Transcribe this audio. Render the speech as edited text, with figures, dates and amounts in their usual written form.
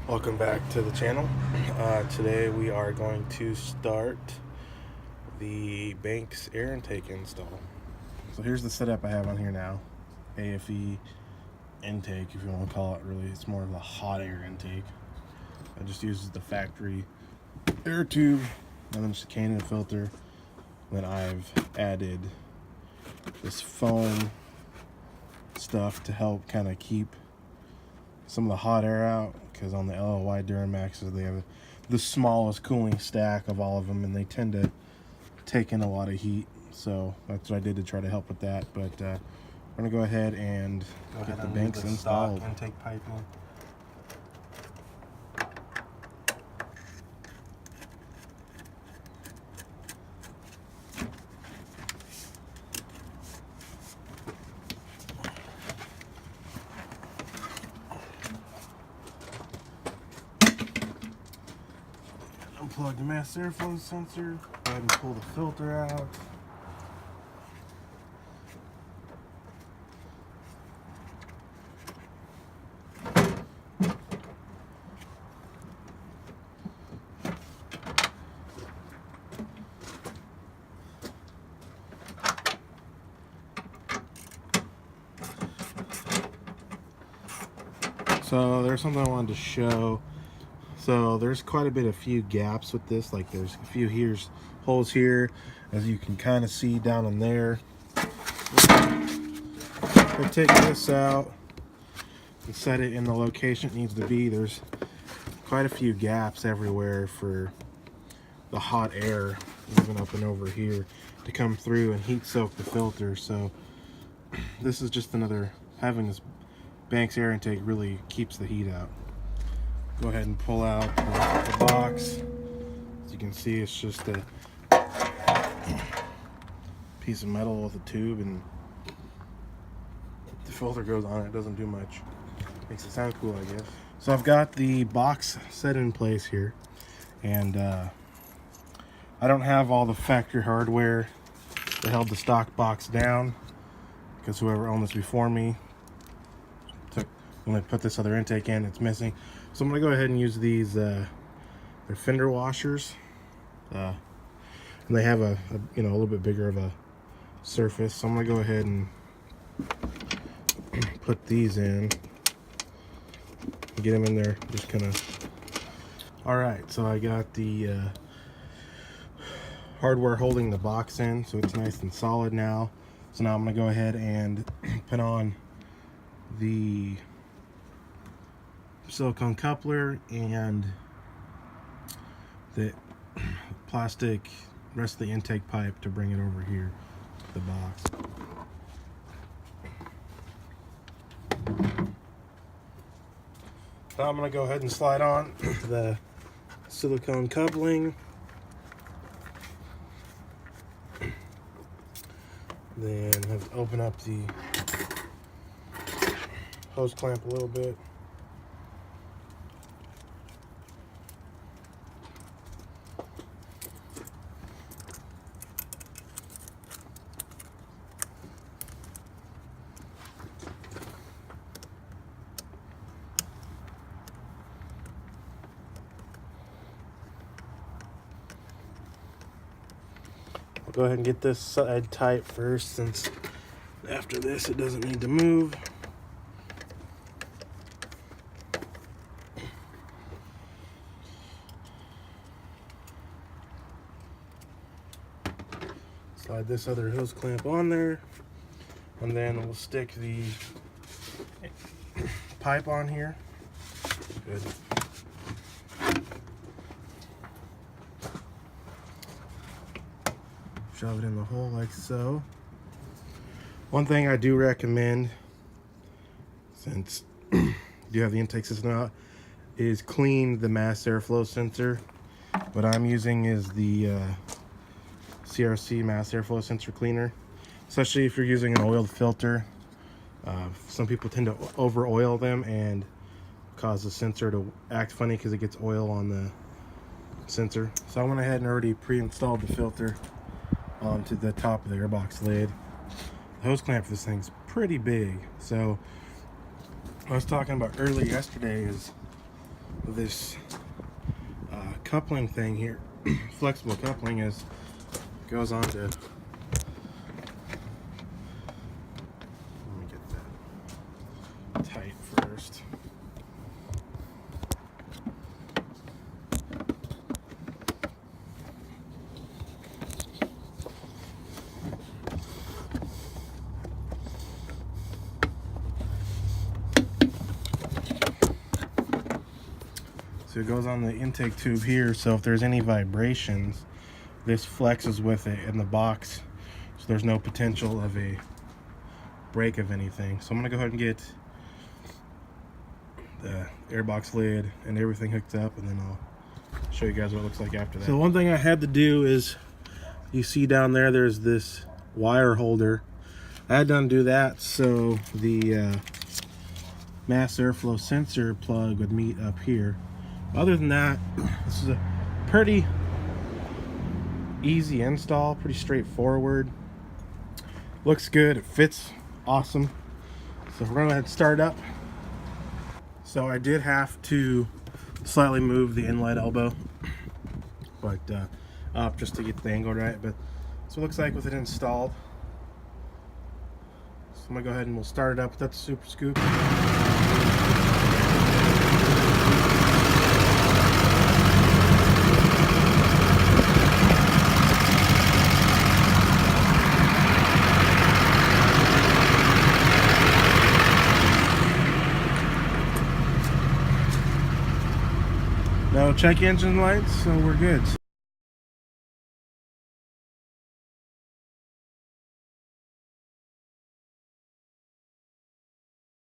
Welcome back to the channel. Today we are going to start the Banks air intake install. So here's the setup I have on here now. AFE intake, if you want to call it. Really, it's more of a hot air intake. I just uses the factory air tube and then just a Canyon filter. Then I've added this foam stuff to help kind of keep some of the hot air out, because on the LLY Duramaxes they have the smallest cooling stack of all of them, and they tend to take in a lot of heat. So that's what I did to try to help with that. But we're gonna go ahead and get the Banks installed. Intake pipe in. Unplug the mass airflow sensor, go ahead and pull the filter out. So there's something I wanted to show. So there's quite a bit of few gaps with this. Like there's a few holes here, as you can kind of see down in there. I take this out and set it in the location it needs to be. There's quite a few gaps everywhere for the hot air, even up and over here, to come through and heat soak the filter. So this is just another, having this Banks air intake really keeps the heat out. Go ahead and pull out the box. As you can see, it's just a piece of metal with a tube, and the filter goes on it. It doesn't do much. Makes it sound cool, I guess. So I've got the box set in place here, and I don't have all the factory hardware that held the stock box down, because whoever owned this before me when I put this other intake in, it's missing. So I'm gonna go ahead and use these, they're fender washers. And they have a little bit bigger of a surface. So I'm gonna go ahead and put these in, get them in there, just kind of. All right, so I got the hardware holding the box in, so it's nice and solid now. So now I'm gonna go ahead and put on the silicone coupler and the plastic rest of the intake pipe to bring it over here to the box. Now I'm going to go ahead and slide on the silicone coupling. Then have to open up the hose clamp a little bit. I'll go ahead and get this side tight first, since after this it doesn't need to move. Slide this other hose clamp on there, and then we'll stick the pipe on here. Good. Shove it in the hole like so. One thing I do recommend, since you have the intake system out, is clean the mass airflow sensor. What I'm using is the CRC mass airflow sensor cleaner, especially if you're using an oiled filter. Some people tend to over oil them and cause the sensor to act funny because it gets oil on the sensor. So I went ahead and already pre-installed the filter onto the top of the airbox lid. The hose clamp for this thing's pretty big. So I was talking about earlier yesterday is this coupling thing here, flexible coupling, goes on to, let me get that tight first. So it goes on the intake tube here, so if there's any vibrations, this flexes with it in the box, so there's no potential of a break of anything. So I'm gonna go ahead and get the airbox lid and everything hooked up, and then I'll show you guys what it looks like after that. So one thing I had to do is, you see down there's this wire holder. I had to undo that so the mass airflow sensor plug would meet up here. Other than that, this is a pretty easy install, pretty straightforward. Looks good, it fits awesome. So we're gonna go ahead and start up. So I did have to slightly move the inlet elbow, but up just to get the angle right. But so it looks like with it installed. So I'm gonna go ahead and we'll start it up with that super scoop. No check engine lights, so we're good.